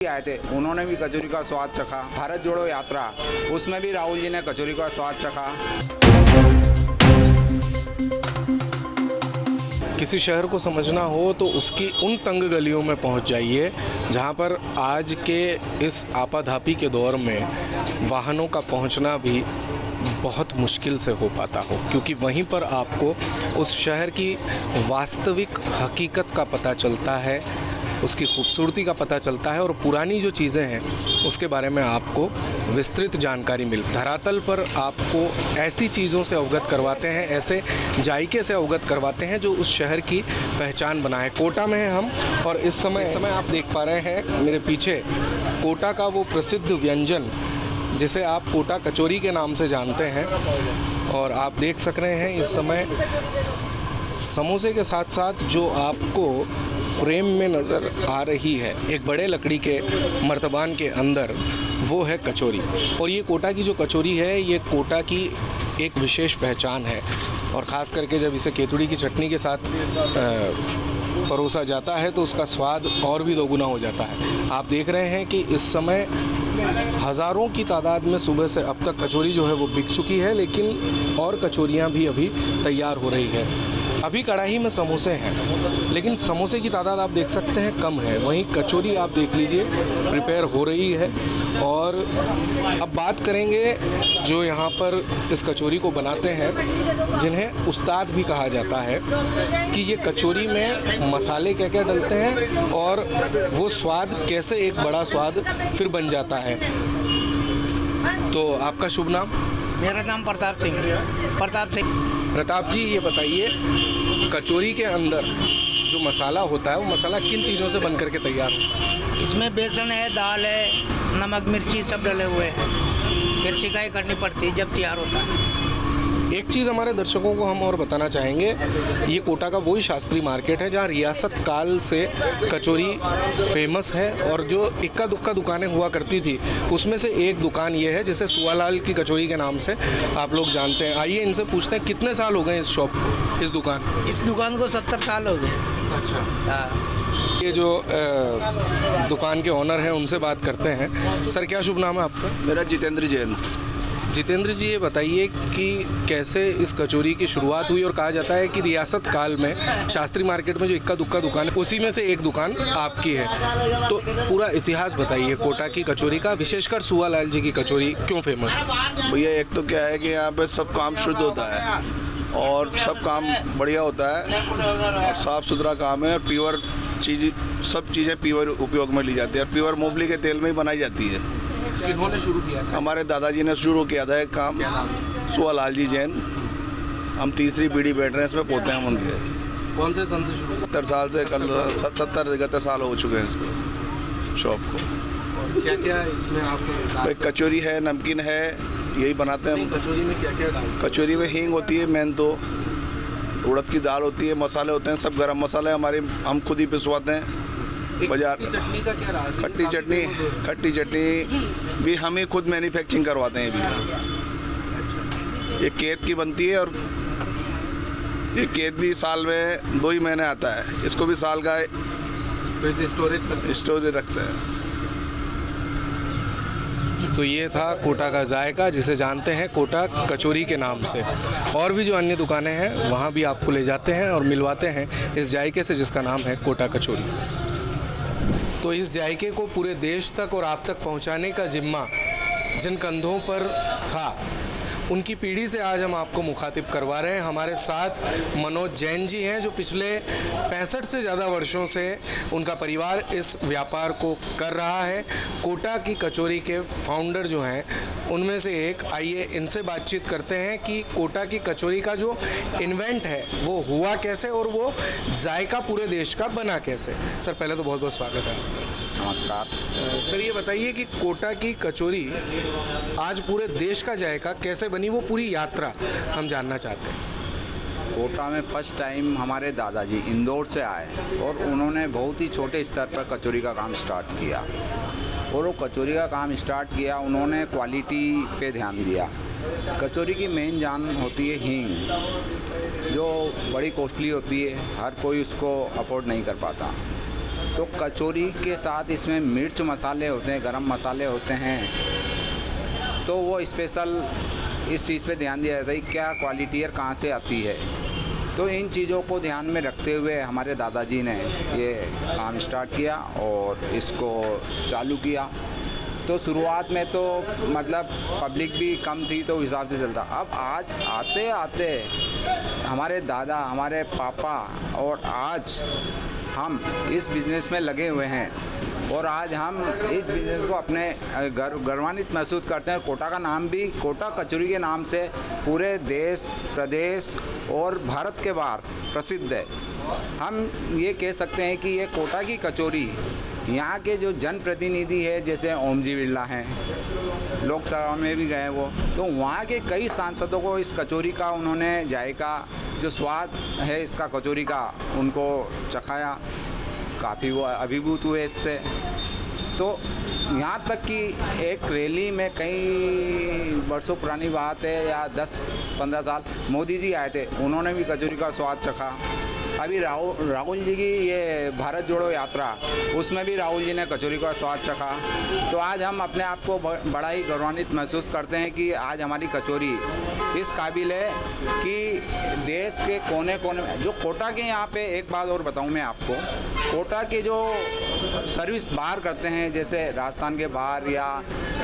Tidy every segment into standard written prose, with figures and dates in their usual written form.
आए थे, उन्होंने भी कचौरी का स्वाद चखा। भारत जोड़ो यात्रा, उसमें भी राहुल जी ने कचौरी का स्वाद चखा। किसी शहर को समझना हो तो उसकी उन तंग गलियों में पहुंच जाइए जहां पर आज के इस आपाधापी के दौर में वाहनों का पहुंचना भी बहुत मुश्किल से हो पाता हो, क्योंकि वहीं पर आपको उस शहर की वास्तविक हकीकत का पता चलता है, उसकी खूबसूरती का पता चलता है और पुरानी जो चीज़ें हैं उसके बारे में आपको विस्तृत जानकारी मिलती है। धरातल पर आपको ऐसी चीज़ों से अवगत करवाते हैं, ऐसे जायके से अवगत करवाते हैं जो उस शहर की पहचान बनाए। कोटा में हैं हम और इस समय आप देख पा रहे हैं मेरे पीछे कोटा का वो प्रसिद्ध व्यंजन जिसे आप कोटा कचौरी के नाम से जानते हैं, और आप देख सक रहे हैं इस समय समोसे के साथ साथ जो आपको फ्रेम में नज़र आ रही है एक बड़े लकड़ी के मर्तबान के अंदर, वो है कचौरी। और ये कोटा की जो कचौरी है ये कोटा की एक विशेष पहचान है, और ख़ास करके जब इसे केतुड़ी की चटनी के साथ परोसा जाता है तो उसका स्वाद और भी दोगुना हो जाता है। आप देख रहे हैं कि इस समय हज़ारों की तादाद में सुबह से अब तक कचौरी जो है वो बिक चुकी है, लेकिन और कचौरियाँ भी अभी तैयार हो रही है। अभी कढ़ाई में समोसे हैं, लेकिन समोसे की तादाद आप देख सकते हैं कम है, वहीं कचौरी आप देख लीजिए प्रिपेयर हो रही है। और अब बात करेंगे जो यहाँ पर इस कचौरी को बनाते हैं, जिन्हें उस्ताद भी कहा जाता है, कि ये कचौरी में मसाले क्या क्या डलते हैं और वो स्वाद कैसे एक बड़ा स्वाद फिर बन जाता है। तो आपका शुभ नाम? मेरा नाम प्रताप सिंह। प्रताप जी, ये बताइए कचौरी के अंदर जो मसाला होता है वो मसाला किन चीज़ों से बन करके तैयार होता है? इसमें बेसन है, दाल है, नमक मिर्ची सब डले हुए हैं, फिर सिकाई करनी पड़ती है जब तैयार होता है। एक चीज़ हमारे दर्शकों को हम और बताना चाहेंगे, ये कोटा का वही शास्त्री मार्केट है जहाँ रियासत काल से कचौरी फेमस है, और जो इक्का दुक्का दुकानें हुआ करती थी उसमें से एक दुकान ये है जिसे सुवालाल की कचौरी के नाम से आप लोग जानते हैं। आइए इनसे पूछते हैं कितने साल हो गए इस दुकान को? 70 साल हो गए। अच्छा। हाँ। ये जो दुकान के ओनर हैं उनसे बात करते हैं। सर, क्या शुभ नाम है आपका? मेरा जितेंद्र जैन। जितेंद्र जी, ये बताइए कि कैसे इस कचौरी की शुरुआत हुई, और कहा जाता है कि रियासत काल में शास्त्री मार्केट में जो इक्का दुक्का दुकान है उसी में से एक दुकान आपकी है, तो पूरा इतिहास बताइए कोटा की कचौरी का, विशेषकर सुवालाल जी की कचौरी क्यों फेमस है? भैया, एक तो क्या है कि यहाँ पे सब काम शुद्ध होता है और सब काम बढ़िया होता है और साफ़ सुथरा काम है, और प्योर सब चीज़ें प्योर उपयोग में ली जाती है, और प्योर मूंगफली के तेल में ही बनाई जाती है। किन्होंने शुरू किया था? हमारे दादाजी ने शुरू किया था एक काम, सुवालाल जी जैन। हम तीसरी पीढ़ी बैठ रहे हैं इसमें, पोते हैं उनके। कौन से सन से शुरू? 70 साल से, कल 70 साल हो चुके हैं इसको, शॉप को। क्या क्या इसमें आपको? कचौरी है, नमकीन है, यही बनाते हैं हम। कचौरी में क्या क्या डालते हैं? कचौरी में हींग होती है, मेन तो उड़द की दाल होती है, मसाले होते हैं, सब गरम मसाले हमारे हम खुद ही पिसवाते हैं बाजार। चटनी का क्या राज है? खट्टी चटनी भी हम ही खुद मैन्युफैक्चरिंग करवाते हैं भी। ये केत की बनती है, और ये केत भी साल में 2 ही महीने आता है, इसको भी साल का स्टोरेज रखते हैं। तो ये था कोटा का जायका, जिसे जानते हैं कोटा कचौरी के नाम से। और भी जो अन्य दुकानें हैं वहाँ भी आपको ले जाते हैं और मिलवाते हैं इस जायके से जिसका नाम है कोटा कचौरी। तो इस जायके को पूरे देश तक और आप तक पहुंचाने का जिम्मा जिन कंधों पर था, उनकी पीढ़ी से आज हम आपको मुखातिब करवा रहे हैं। हमारे साथ मनोज जैन जी हैं, जो पिछले 65 से ज़्यादा वर्षों से उनका परिवार इस व्यापार को कर रहा है। कोटा की कचौरी के फाउंडर जो हैं उनमें से एक। आइए इनसे बातचीत करते हैं कि कोटा की कचौरी का जो इन्वेंट है वो हुआ कैसे और वो जायका पूरे देश का बना कैसे। सर, पहले तो बहुत बहुत स्वागत है आपका। नमस्कार। सर, ये बताइए कि कोटा की कचौरी आज पूरे देश का जायका कैसे बनी, वो पूरी यात्रा हम जानना चाहते हैं। कोटा में फर्स्ट टाइम हमारे दादाजी इंदौर से आए और उन्होंने बहुत ही छोटे स्तर पर कचौरी का काम स्टार्ट किया, और वो कचौरी का काम स्टार्ट किया, उन्होंने क्वालिटी पे ध्यान दिया। कचौरी की मेन जान होती है हींग, जो बड़ी कॉस्टली होती है, हर कोई उसको अफोर्ड नहीं कर पाता। तो कचौरी के साथ इसमें मिर्च मसाले होते हैं, गरम मसाले होते हैं, तो वो स्पेशल इस चीज़ पे ध्यान दिया जाता है कि क्या क्वालिटी और कहाँ से आती है। तो इन चीज़ों को ध्यान में रखते हुए हमारे दादाजी ने ये काम स्टार्ट किया और इसको चालू किया। तो शुरुआत में तो मतलब पब्लिक भी कम थी तो हिसाब से चलता। अब आज आते आते हमारे दादा, हमारे पापा और आज हम इस बिज़नेस में लगे हुए हैं और आज हम इस बिज़नेस को अपने गर्वान्वित महसूस करते हैं। कोटा का नाम भी कोटा कचौरी के नाम से पूरे देश, प्रदेश और भारत के बाहर प्रसिद्ध है। हम ये कह सकते हैं कि ये कोटा की कचौरी यहाँ के जो जनप्रतिनिधि है, जैसे ओम जी बिरला हैं, लोकसभा में भी गए वो, तो वहाँ के कई सांसदों को इस कचौरी का उन्होंने जायका, जो स्वाद है इसका कचौरी का, उनको चखाया, काफ़ी वो अभिभूत हुए इससे। तो यहाँ तक कि एक रैली में, कई वर्षों पुरानी बात है या 10-15 साल, मोदी जी आए थे, उन्होंने भी कचौरी का स्वाद चखा। अभी राहुल जी की ये भारत जोड़ो यात्रा, उसमें भी राहुल जी ने कचौरी का स्वाद चखा। तो आज हम अपने आप को बड़ा ही गौरवान्वित महसूस करते हैं कि आज हमारी कचौरी इस काबिल है कि देश के कोने कोने में, जो कोटा के यहाँ पे एक बात और बताऊँ मैं आपको, कोटा के जो सर्विस बाहर करते हैं, जैसे राजस्थान के बाहर या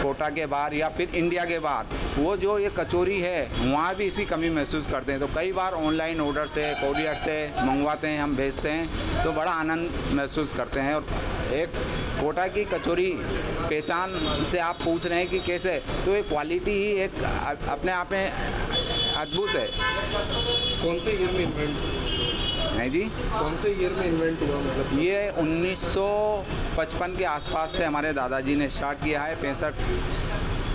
कोटा के बाहर या फिर इंडिया के बाहर, वो जो ये कचौरी है वहाँ भी इसकी कमी महसूस करते हैं। तो कई बार ऑनलाइन ऑर्डर से, कोरियर से मंगवाते हैं, हम भेजते हैं, तो बड़ा आनंद महसूस करते हैं। और एक कोटा की कचौरी पहचान से आप पूछ रहे हैं कि कैसे, तो ये क्वालिटी ही एक अपने आप में अद्भुत है। कौन से ईयर में इन्वेंट, नहीं जी, कौन से ईयर में इन्वेंट हुआ? मतलब ये 1955 के आसपास से हमारे दादाजी ने स्टार्ट किया है। 65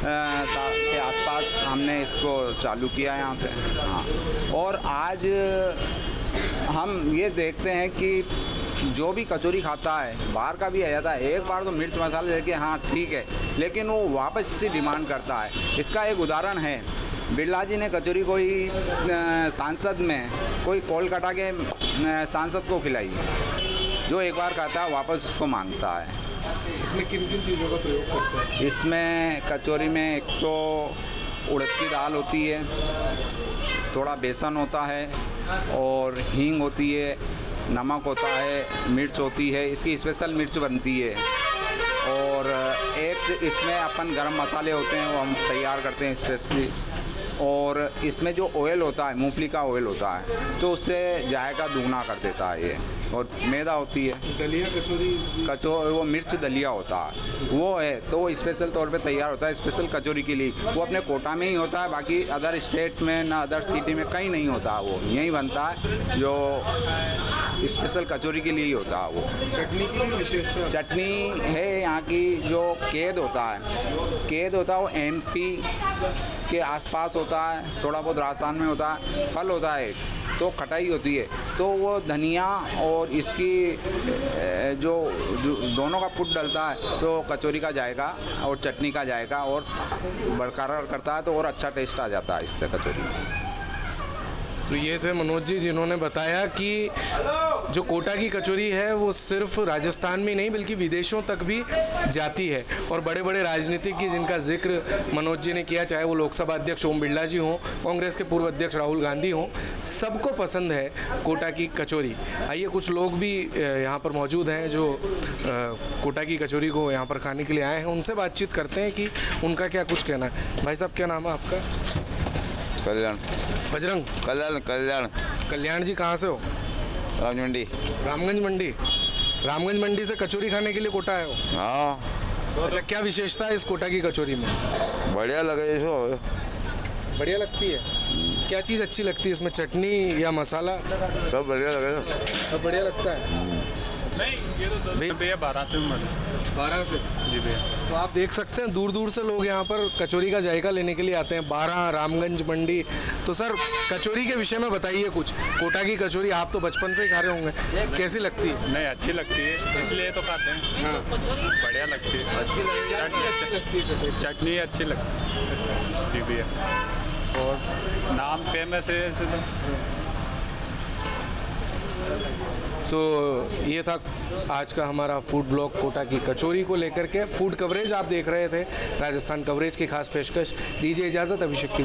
साल के आसपास हमने इसको चालू किया है यहाँ से। हाँ, और आज हम ये देखते हैं कि जो भी कचौरी खाता है, बाहर का भी आ जाता है, एक बार तो मिर्च मसाले लेके हाँ ठीक है, लेकिन वो वापस इसी डिमांड करता है। इसका एक उदाहरण है, बिरला जी ने कचौरी कोई सांसद में, कोई कोलकाता के सांसद को खिलाई, जो एक बार खाता है वापस उसको मांगता है। इसमें किन किन चीज़ों का प्रयोग करते हैं? इसमें कचौरी में एक तो उड़द की दाल होती है, थोड़ा बेसन होता है और हींग होती है, नमक होता है, मिर्च होती है, इसकी स्पेशल मिर्च बनती है, और एक इसमें अपन गरम मसाले होते हैं वो हम तैयार करते हैं स्पेशली, और इसमें जो ऑयल होता है, मूंगफली का ऑयल होता है, तो उससे जायका दुगना कर देता है ये। और मैदा होती है, दलिया कचौरी, वो मिर्च दलिया होता है, वो है, तो वो स्पेशल तौर पे तैयार होता है स्पेशल कचौरी के लिए। वो अपने कोटा में ही होता है, बाकी अदर स्टेट में ना अदर सिटी में कहीं नहीं होता, वो यहीं बनता है, जो स्पेशल कचौरी के लिए ही होता है वो। चटनी की विशेषता? चटनी है यहाँ की, जो केद होता है वो MP के आसपास होता है, थोड़ा बहुत राजस्थान में होता है, फल होता है, तो खटाई होती है, तो वो धनिया और इसकी जो दोनों का पुट डलता है, तो कचौरी का जाएगा और चटनी का जाएगा और बरकरार करता है, तो और अच्छा टेस्ट आ जाता है इससे कचौरी में। तो ये थे मनोज जी, जिन्होंने बताया कि जो कोटा की कचौरी है वो सिर्फ राजस्थान में नहीं बल्कि विदेशों तक भी जाती है। और बड़े बड़े राजनीतिक की जिनका जिक्र मनोज जी ने किया, चाहे वो लोकसभा अध्यक्ष ओम बिरला जी हों, कांग्रेस के पूर्व अध्यक्ष राहुल गांधी हों, सबको पसंद है कोटा की कचौरी। आइए, कुछ लोग भी यहाँ पर मौजूद हैं जो कोटा की कचौरी को यहाँ पर खाने के लिए आए हैं, उनसे बातचीत करते हैं कि उनका क्या कुछ कहना है। भाई साहब, क्या नाम है आपका? कल्याण। बजरंग? कल्याण। कल्याण जी, कहाँ से हो? रामगंज मंडी। रामगंज मंडी? रामगंज मंडी से कचौरी खाने के लिए कोटा आए हो? हाँ। अच्छा, क्या विशेषता है इस कोटा की कचौरी में? बढ़िया लगे इसको। बढ़िया लगती है? क्या चीज़ अच्छी लगती है इसमें, चटनी या मसाला? सब बढ़िया लगे। सब बढ़िया लगता है। भैया 12 से 12 से? जी भैया। तो आप देख सकते हैं दूर दूर से लोग यहाँ पर कचौरी का जायका लेने के लिए आते हैं। 12, रामगंज मंडी। तो सर, कचौरी के विषय में बताइए कुछ। कोटा की कचौरी आप तो बचपन से ही खा रहे होंगे, कैसी लगती है? नहीं, अच्छी लगती है, इसलिए तो खाते हैं। हाँ, बढ़िया लगती है। चटनी अच्छी लगती है। अच्छा जी भैया। और नाम फेमस है ऐसे तो। तो ये था आज का हमारा फूड ब्लॉग कोटा की कचौरी को लेकर के। फूड कवरेज आप देख रहे थे, राजस्थान कवरेज की खास पेशकश। दीजिए इजाज़त, अभिषेक।